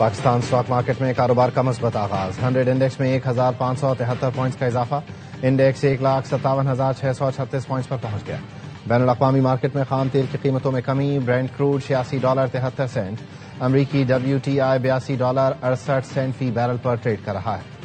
Pakistan stock market میں کاروبار کا مثبت آغاز 100 انڈیکس میں 1573 پوائنٹس کا اضافہ انڈیکس 1,57,636 پوائنٹس پر پہنچ گیا بین الاقوامی مارکیٹ میں خام تیل کی قیمتوں میں کمی برینٹ کروڈ $86.73 امریکی WTI $82.68 فی بیرل پر ٹریڈ کر رہا ہے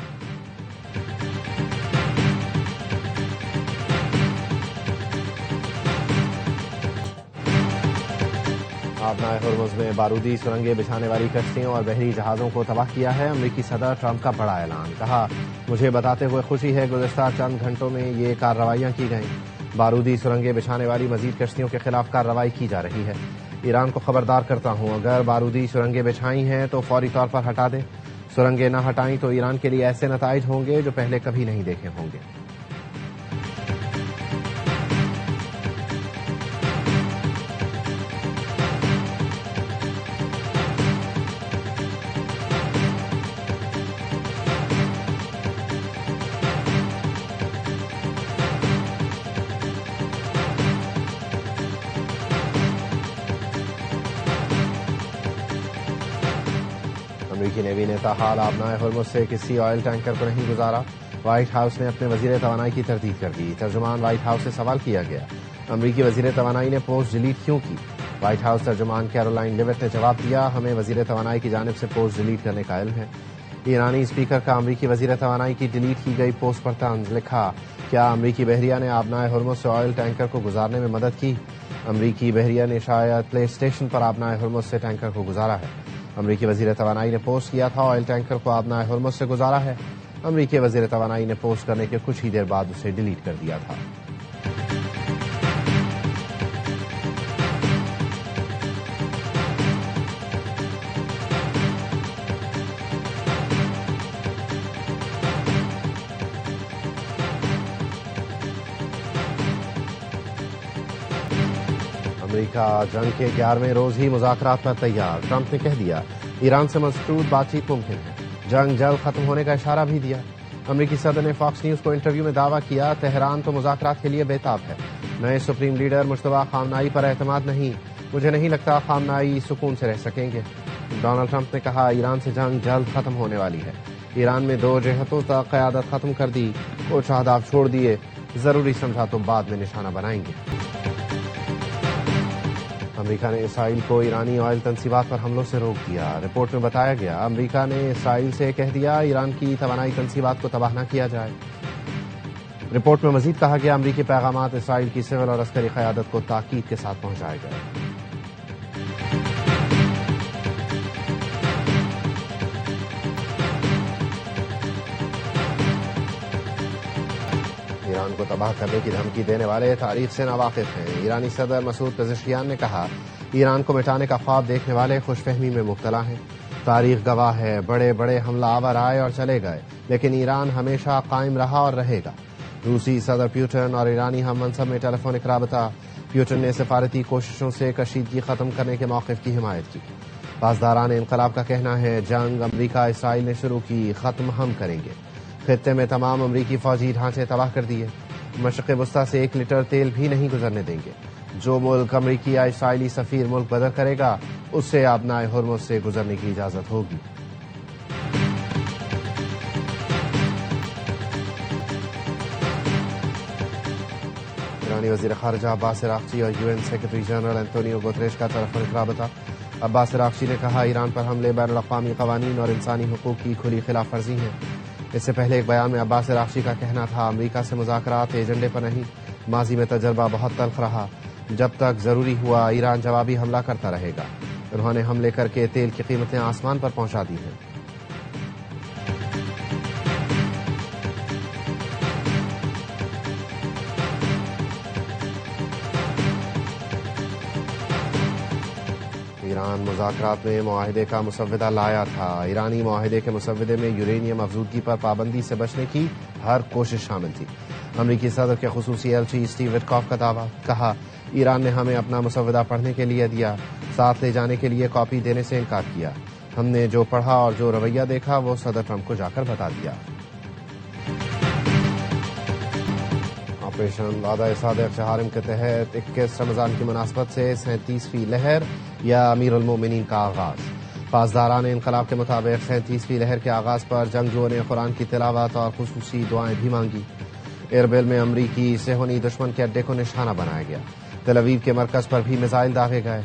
آبنائے ہرمز میں بارودی سرنگیں بچھانے والی کشتیوں اور بحری جہازوں کو تباہ کیا ہے امریکی صدر ٹرمپ کا بڑا اعلان کہا مجھے بتاتے ہوئے خوشی ہے گزشتہ چند گھنٹوں میں یہ کارروائیاں کی گئیں بارودی سرنگیں بچھانے والی مزید کشتیوں کے خلاف کارروائی کی جا رہی ہے ایران کو خبردار کرتا ہوں اگر بارودی سرنگیں بچھائی ہیں تو فوری طور پر ہٹا دیں سرنگیں نہ ہٹائیں تو ایران کے لیے ایسے نتائج ہوں گے جو پہلے کبھی نہیں دیکھے ہوں گے امریکی نیوی نے تاحال آبنائے ہرمز سے کسی آئل ٹینکر کو نہیں گزارا وائٹ ہاؤس نے اپنے وزیر توانائی کی تردید کر دی ترجمان وائٹ ہاؤس سے سوال کیا گیا امریکی وزیر توانائی نے پوسٹ ڈیلیٹ کیوں کی وائٹ ہاؤس ترجمان کیرولائن لیوٹ نے جواب دیا ہمیں وزیر توانائی کی جانب سے پوسٹ ڈیلیٹ کرنے کا علم ہے ایرانی اسپیکر کا امریکی وزیر توانائی کی ڈیلیٹ کی گئی پوسٹ پر طنز لکھا کیا امریکی بحریہ نے آبنائے ہرمز سے آئل ٹینکر کو گزارنے میں مدد کی امریکی بحریہ نے شاید پلے اسٹیشن پر آبنائے ہرمز سے ٹینکر کو گزارا ہے امریکی وزیر توانائی نے پوسٹ کیا تھا آئل ٹینکر کو آبنائے ہرمز سے گزارا ہے امریکی وزیر توانائی نے پوسٹ کرنے کے کچھ ہی دیر بعد اسے ڈیلیٹ کر دیا تھا امریکہ جنگ کے 11ویں روز ہی مذاکرات پر تیار ٹرمپ نے کہہ دیا ایران سے مشروط بات چیت ممکن ہے جنگ جلد ختم ہونے کا اشارہ بھی دیا امریکی صدر نے فاکس نیوز کو انٹرویو میں دعویٰ کیا تہران تو مذاکرات کے لیے بےتاب ہے نئے سپریم لیڈر مشتبہ خامنائی پر اعتماد نہیں مجھے نہیں لگتا خامنائی سکون سے رہ سکیں گے ڈونلڈ ٹرمپ نے کہا ایران سے جنگ جلد ختم ہونے والی ہے ایران میں 2 جہتوں تک قیادت ختم کر دی کچھ اہداف چھوڑ دیے ضروری سمجھا تو بعد میں نشانہ بنائیں گے امریکہ نے اسرائیل کو ایرانی آئل تنصیبات پر حملوں سے روک دیا رپورٹ میں بتایا گیا امریکہ نے اسرائیل سے کہہ دیا ایران کی توانائی تنصیبات کو تباہ نہ کیا جائے رپورٹ میں مزید کہا گیا امریکی پیغامات اسرائیل کی سول اور عسکری قیادت کو تاکید کے ساتھ پہنچائے گئے ایران کو تباہ کرنے کی دھمکی دینے والے تاریخ سے ناواقف ہیں ایرانی صدر مسعود پزشکیان نے کہا ایران کو مٹانے کا خواب دیکھنے والے خوش فہمی میں مبتلا ہیں تاریخ گواہ ہے بڑے بڑے حملہ آور آئے اور چلے گئے لیکن ایران ہمیشہ قائم رہا اور رہے گا روسی صدر پیوٹن اور ایرانی ہم منصب میں ٹیلی فونک رابطہ پیوٹن نے سفارتی کوششوں سے کشیدگی ختم کرنے کے موقف کی حمایت کی پاسداران انقلاب کا کہنا ہے جنگ امریکہ اسرائیل نے شروع کی ختم ہم کریں گے خطے میں تمام امریکی فوجی ڈھانچے تباہ کر دیے مشرق وسطی سے 1 لیٹر تیل بھی نہیں گزرنے دیں گے جو ملک امریکی یا اسرائیلی سفیر ملک بدل کرے گا اس سے آبنائے ہرمز سے گزرنے کی اجازت ہوگی ایرانی وزیر خارجہ عباس عراقچی اور UN secretary general Antonio Guterres کا ٹیلیفونک رابطہ عباس عراقچی نے کہا ایران پر حملے بین الاقوامی قوانین اور انسانی حقوق کی کھلی خلاف ورزی ہے اس سے پہلے ایک بیان میں عباس عراقچی کا کہنا تھا امریکہ سے مذاکرات ایجنڈے پر نہیں ماضی میں تجربہ بہت تلخ رہا جب تک ضروری ہوا ایران جوابی حملہ کرتا رہے گا انہوں نے حملے کر کے تیل کی قیمتیں آسمان پر پہنچا دی ہیں ایران مذاکرات میں معاہدے کا مسودہ لایا تھا ایرانی معاہدے کے مسودے میں یورینیم افزودگی پر پابندی سے بچنے کی ہر کوشش شامل تھی امریکی صدر کے خصوصی ایلچی اسٹیو وٹکاف کا دعویٰ کہا ایران نے ہمیں اپنا مسودہ پڑھنے کے لیے دیا ساتھ لے جانے کے لیے کاپی دینے سے انکار کیا ہم نے جو پڑھا اور جو رویہ دیکھا وہ صدر ٹرمپ کو جا کر بتا دیا آپریشن وعدہ صادق چہارم کے تحت 21 رمضان کی مناسبت سے 37ویں لہر یا امیر المومنین کا آغاز پاسداران انقلاب کے مطابق 37ویں لہر کے آغاز پر جنگجوؤں نے قرآن کی تلاوت اور خصوصی دعائیں بھی مانگی۔ اربل میں امریکی صہیونی دشمن کے اڈے کو نشانہ بنایا گیا۔ تل ابیب کے مرکز پر بھی میزائل داغے گئے۔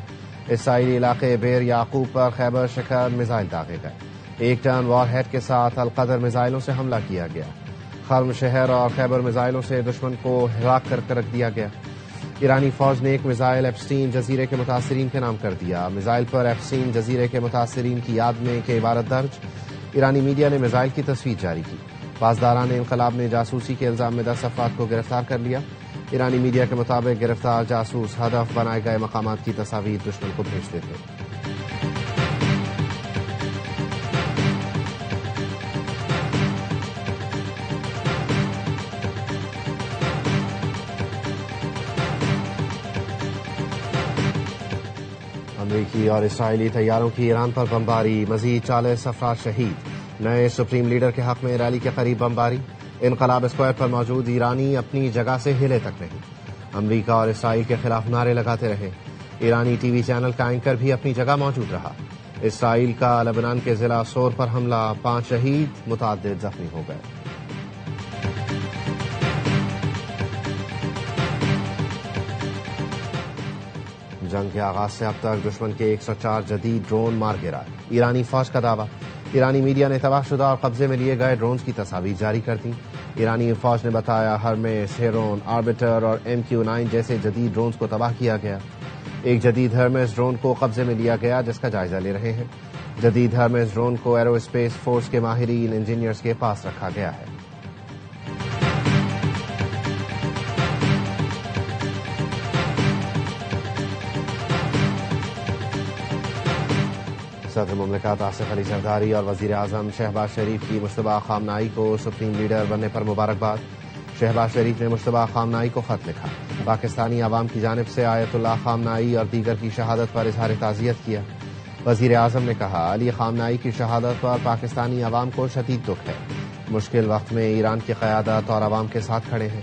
اسرائیلی علاقے بیر یعقوب پر خیبر شکر میزائل داغے گئے۔ 1 ٹن وار ہیڈ کے ساتھ القدر میزائلوں سے حملہ کیا گیا۔ خرم شہر اور خیبر میزائلوں سے دشمن کو ہلاک کر رکھ دیا گیا۔ ایرانی فوج نے ایک میزائل ایپسٹین جزیرے کے متاثرین کے نام کر دیا۔ میزائل پر ایپسٹین جزیرے کے متاثرین کی یاد میں کہ عبارت درج۔ ایرانی میڈیا نے میزائل کی تصویر جاری کی۔ پاسداران انقلاب نے جاسوسی کے الزام میں 10 افراد کو گرفتار کر لیا۔ ایرانی میڈیا کے مطابق گرفتار جاسوس ہدف بنائے گئے مقامات کی تصاویر دشمن کو بھیجتے تھے۔ امریکی اور اسرائیلی طیاروں کی ایران پر بمباری، مزید 40 افراد شہید۔ نئے سپریم لیڈر کے حق میں ریلی کے قریب بمباری، انقلاب اسکوائر پر موجود ایرانی اپنی جگہ سے ہلے تک نہیں۔ امریکہ اور اسرائیل کے خلاف نعرے لگاتے رہے۔ ایرانی ٹی وی چینل کا اینکر بھی اپنی جگہ موجود رہا۔ اسرائیل کا لبنان کے ضلع سور پر حملہ، 5 شہید، متعدد زخمی ہو گئے۔ جنگ کے آغاز سے اب تک دشمن کے 104 جدید ڈرون مار گرائے۔ ایرانی فوج کا دعویٰ۔ ایرانی میڈیا نے تباہ شدہ اور قبضے میں لیے گئے ڈرونز کی تصاویر جاری کر دیں۔ ایرانی فوج نے بتایا ہرمیس، ہیرون، آربیٹر اور MQ-9 جیسے جدید ڈرونز کو تباہ کیا گیا۔ ایک جدید ہرمیس ڈرون کو قبضے میں لیا گیا جس کا جائزہ لے رہے ہیں۔ جدید ہرمیس ڈرون کو ایرو اسپیس فورس کے ماہرین انجینئرز کے پاس رکھا گیا ہے۔ صدر مملکت آصف علی زرداری اور وزیر اعظم شہباز شریف کی مشتبہ خامنہئی کو سپریم لیڈر بننے پر مبارکباد۔ شہباز شریف نے مشتبہ خامنہئی کو خط لکھا، پاکستانی عوام کی جانب سے آیت اللہ خامنہئی اور دیگر کی شہادت پر اظہار تعزیت کیا۔ وزیر اعظم نے کہا علی خامنہئی کی شہادت پر پاکستانی عوام کو شدید دکھ ہے۔ مشکل وقت میں ایران کی قیادت اور عوام کے ساتھ کھڑے ہیں۔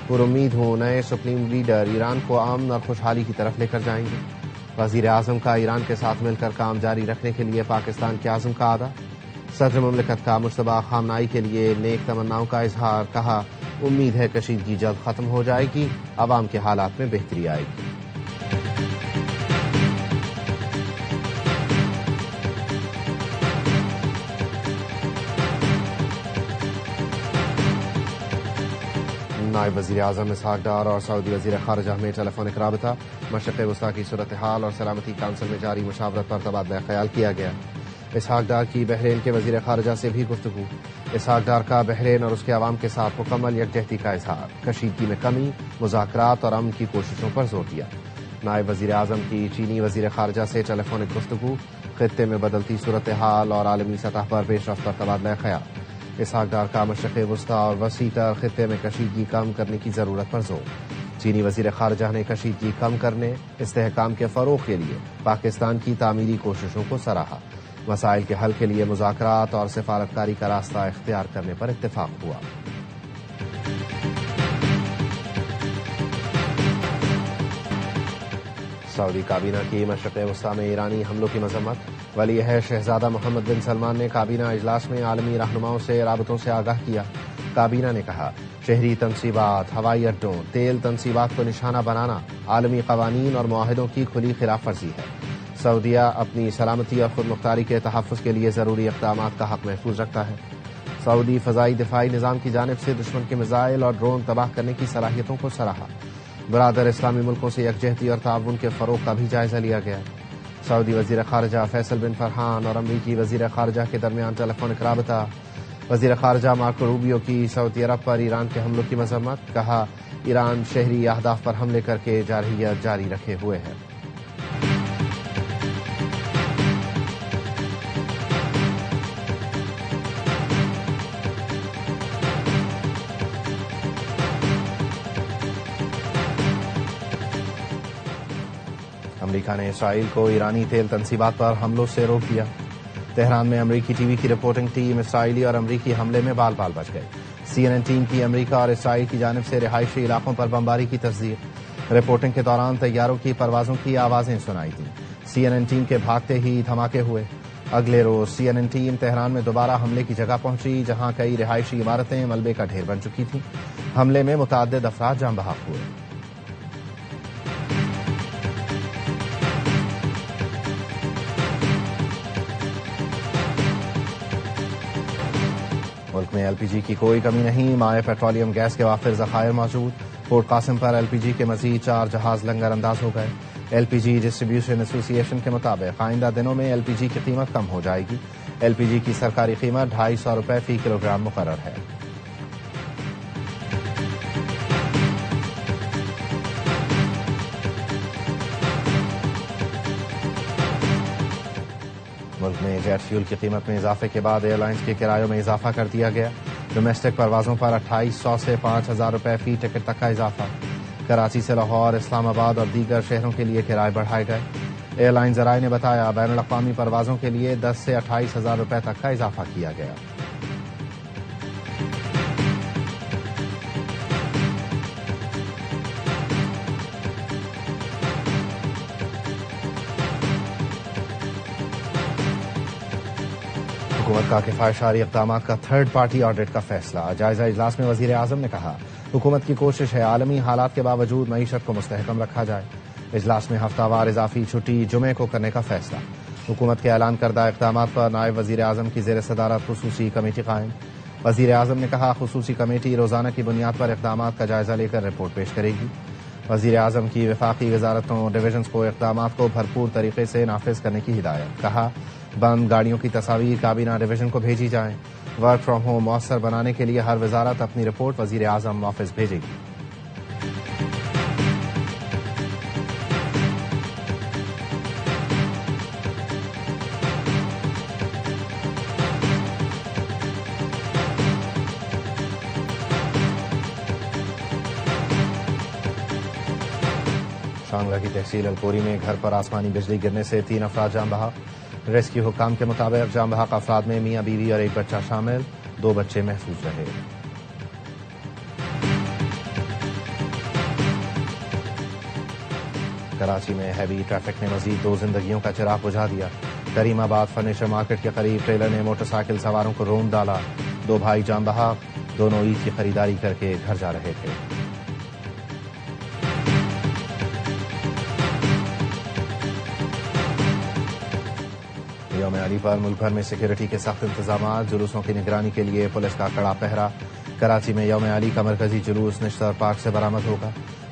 پر امید ہوں نئے سپریم لیڈر ایران کو امن اور خوشحالی کی طرف لے کر جائیں گے۔ وزیر اعظم کا ایران کے ساتھ مل کر کام جاری رکھنے کے لیے پاکستان کے عزم کا اعادہ۔ صدر مملکت کا مشتبہ خامنہئی کے لیے نیک تمناؤں کا اظہار، کہا امید ہے کشیدگی جلد ختم ہو جائے گی، عوام کے حالات میں بہتری آئے گی۔ نائب وزیر اعظم اسحاق ڈار اور سعودی وزیر خارجہ میں ٹیلی فونک رابطہ، مشرق وسطی کی صورتحال اور سلامتی کونسل میں جاری مشاورت پر تبادلہ خیال کیا گیا۔ اسحاق ڈار کی بحرین کے وزیر خارجہ سے بھی گفتگو۔ اسحاق ڈار کا بحرین اور اس کے عوام کے ساتھ مکمل یکجہتی کا اظہار، کشیدگی میں کمی، مذاکرات اور امن کی کوششوں پر زور دیا۔ نائب وزیر اعظم کی چینی وزیر خارجہ سے ٹیلی فونک گفتگو، خطے میں بدلتی صورتحال اور عالمی سطح پر پیش رفت پر تبادلہ خیال۔ اسحاق ڈار کا مشرق وسطی اور وسیع تر خطے میں کشیدگی کم کرنے کی ضرورت پر زور۔ چینی وزیر خارجہ نے کشیدگی کم کرنے، استحکام کے فروغ کے لیے پاکستان کی تعمیری کوششوں کو سراہا۔ مسائل کے حل کے لیے مذاکرات اور سفارتکاری کا راستہ اختیار کرنے پر اتفاق ہوا۔ سعودی کابینہ کی مشرق وسطی میں ایرانی حملوں کی مذمت۔ ولی عہد شہزادہ محمد بن سلمان نے کابینہ اجلاس میں عالمی رہنماؤں سے رابطوں سے آگاہ کیا۔ کابینہ نے کہا شہری تنصیبات، ہوائی اڈوں، تیل تنصیبات کو نشانہ بنانا عالمی قوانین اور معاہدوں کی کھلی خلاف ورزی ہے۔ سعودیہ اپنی سلامتی اور خود مختاری کے تحفظ کے لیے ضروری اقدامات کا حق محفوظ رکھتا ہے۔ سعودی فضائی دفاعی نظام کی جانب سے دشمن کے میزائل اور ڈرون تباہ کرنے کی صلاحیتوں کو سراہا۔ برادر اسلامی ملکوں سے یکجہتی اور تعاون کے فروغ کا بھی جائزہ لیا گیا۔ سعودی وزیر خارجہ فیصل بن فرحان اور امریکی وزیر خارجہ کے درمیان ٹیلی فونک رابطہ۔ وزیر خارجہ مارکو روبیو کی سعودی عرب پر ایران کے حملوں کی مذمت، کہا ایران شہری اہداف پر حملے کر کے جارحیت جاری رکھے ہوئے ہے۔ امریکہ نے اسرائیل کو ایرانی تیل تنصیبات پر حملوں سے روک دیا۔ تہران میں امریکی ٹی وی کی رپورٹنگ ٹیم اسرائیلی اور امریکی حملے میں بال بال بچ گئی۔ CNN ٹیم کی امریکہ اور اسرائیل کی جانب سے رہائشی علاقوں پر بمباری کی تصدیق۔ رپورٹنگ کے دوران طیاروں کی پروازوں کی آوازیں سنائی دیں۔ CNN ٹیم کے بھاگتے ہی دھماکے ہوئے۔ اگلے روز CNN ٹیم تہران میں دوبارہ حملے کی جگہ پہنچی جہاں کئی رہائشی عمارتیں ملبے کا ڈھیر بن چکی تھیں. حملے میں متعدد افراد جاں بحق ہوئے. ملک میں LPG کی کوئی کمی نہیں. مائع پیٹرولیم گیس کے وافر ذخائر موجود. پورٹ قاسم پر LPG کے مزید 4 جہاز لنگر انداز ہو گئے. LPG ڈسٹریبیوشن ایسوسی ایشن کے مطابق آئندہ دنوں میں LPG کی قیمت کم ہو جائے گی. LPG کی سرکاری قیمت 250 روپے فی کلو گرام مقرر ہے. ملک میں جیٹ فیول کی قیمت میں اضافے کے بعد ایئر لائنز کے کرایوں میں اضافہ کر دیا گیا. ڈومیسٹک پروازوں پر 2800 سے 5000 روپے فی ٹکٹ تک کا اضافہ. کراچی سے لاہور، اسلام آباد اور دیگر شہروں کے لیے کرائے بڑھائے گئے. ایئر لائن ذرائع نے بتایا بین الاقوامی پروازوں کے لیے 10 سے 28,000 روپے تک کا اضافہ کیا گیا. حکومت کا کفایتشاری اقدامات کا تھرڈ پارٹی آڈٹ کا فیصلہ. جائزہ اجلاس میں وزیر اعظم نے کہا حکومت کی کوشش ہے عالمی حالات کے باوجود معیشت کو مستحکم رکھا جائے. اجلاس میں ہفتہ وار اضافی چھٹی جمعے کو کرنے کا فیصلہ. حکومت کے اعلان کردہ اقدامات پر نائب وزیر اعظم کی زیر صدارت خصوصی کمیٹی قائم. وزیر اعظم نے کہا خصوصی کمیٹی روزانہ کی بنیاد پر اقدامات کا جائزہ لے کر رپورٹ پیش کرے گی. وزیر اعظم کی وفاقی وزارتوں ڈویژنز کو اقدامات کو بھرپور طریقے سے نافذ کرنے کی ہدایت. کہا بند گاڑیوں کی تصاویر کابینہ ڈویژن کو بھیجی جائیں. ورک فرام ہوم مؤثر بنانے کے لیے ہر وزارت اپنی رپورٹ وزیر اعظم آفس بھیجے گی. شانگلہ کی تحصیل الپوری میں گھر پر آسمانی بجلی گرنے سے 3 افراد جاں بحق. ریسکیو حکام کے مطابق جاں بحق افراد میں میاں بیوی اور ایک بچہ شامل. 2 بچے محفوظ رہے. کراچی میں ہیوی ٹریفک نے مزید 2 زندگیوں کا چراغ بجھا دیا. کریم آباد فرنیچر مارکیٹ کے قریب ٹریلر نے موٹر سائیکل سواروں کو رون ڈالا. 2 بھائی جاں بحق. دونوں عید کی خریداری کر کے گھر جا رہے تھے. یوم علی پر ملک بھر میں سیکورٹی کے سخت انتظامات. جلوسوں کی نگرانی کے لیے پولیس کا کڑا پہرا. کراچی میں یوم علی کا مرکزی جلوس نشتر پارک سے برآمد ہوگا.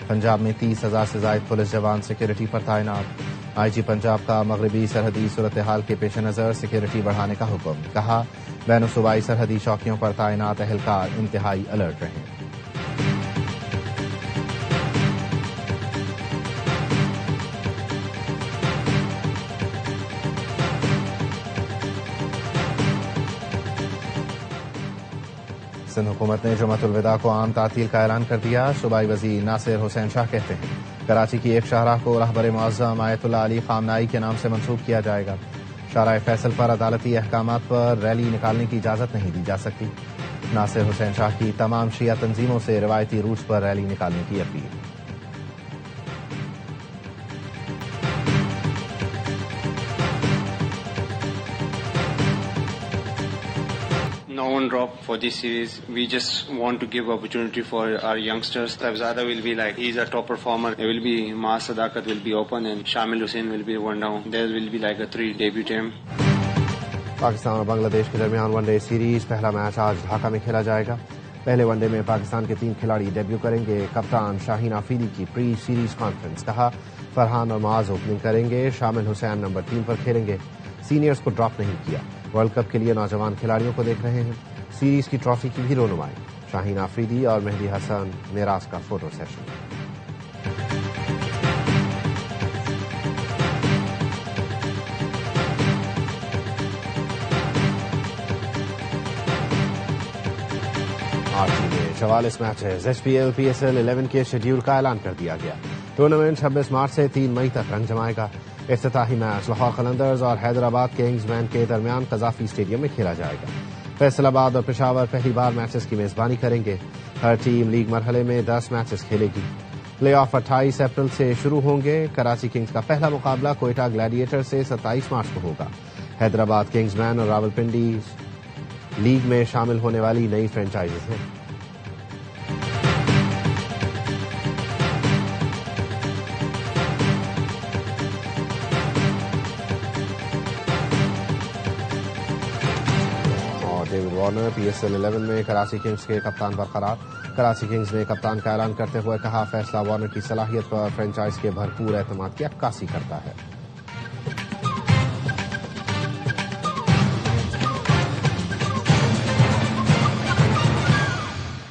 پنجاب میں 30,000 سے زائد پولیس جوان سیکورٹی پر تعینات. IG پنجاب کا مغربی سرحدی صورتحال کے پیش نظر سیکورٹی بڑھانے کا حکم. کہا بین صوبائی سرحدی چوکیوں پر تعینات اہلکار انتہائی الرٹ رہیں. سندھ حکومت نے جمعۃ الوداع کو عام تعطیل کا اعلان کر دیا. صوبائی وزیر ناصر حسین شاہ کہتے ہیں کراچی کی ایک شاہراہ کو رہبر معظم آیت اللہ علی خامنائی کے نام سے منسوب کیا جائے گا. شارع فیصل پر عدالتی احکامات پر ریلی نکالنے کی اجازت نہیں دی جا سکتی. ناصر حسین شاہ کی تمام شیعہ تنظیموں سے روایتی روٹ پر ریلی نکالنے کی appeal. No one drop for this series. We just want to give opportunity for our youngsters. Tabzada will be like, he's a top performer. There will be Maas Sadakat will be open and Shamil Hussain will be one down. There will be like a 3 debut team. Pakistan اور بنگلہ دیش کے درمیان one day series. پہلا match آج ڈھاکہ میں کھیلا جائے گا. پہلے ون ڈے میں پاکستان کے 3 کھلاڑی ڈیبیو کریں گے. کپتان شاہین آفریدی کی پری سیریز کانفرنس. کہا فرحان اور معاذ اوپننگ کریں گے. شامل حسین نمبر 3 پر کھیلیں گے. سینئرز کو ڈراپ نہیں کیا. ورلڈ کپ کے لیے نوجوان کھلاڑیوں کو دیکھ رہے ہیں. سیریز کی ٹرافی کی بھی رونمائی. شاہین آفریدی اور مہدی حسن میراث کا فوٹو سیشن. RT میں 44 میچز. HPL PSL 11 کے شیڈیول کا اعلان کر دیا گیا. ٹورنامنٹ 26 مارچ سے 3 مئی تک رنگ جمائے گا. افتتاحی میچ لاہور قلندرز اور حیدرآباد کنگز مین کے درمیان قذافی اسٹیڈیم میں کھیلا جائے گا. فیصل آباد اور پشاور پہلی بار میچز کی میزبانی کریں گے. ہر ٹیم لیگ مرحلے میں 10 میچز کھیلے گی. پلے آف 28 اپریل سے شروع ہوں گے. کراچی کنگز کا پہلا مقابلہ کوئٹہ گلیڈیٹر سے 27 مارچ کو ہوگا. حیدرآباد کنگز مین اور راولپنڈی لیگ میں شامل ہونے والی نئی فرنچائزز ہیں۔ David Warner P S L 11 میں کراچی کنگز کے کپتان برقرار۔ کراچی کنگز نے کپتان کا اعلان کرتے ہوئے کہا، فیصلہ وارنر کی صلاحیت پر فرنچائز کے بھرپور اعتماد کی عکاسی کرتا ہے۔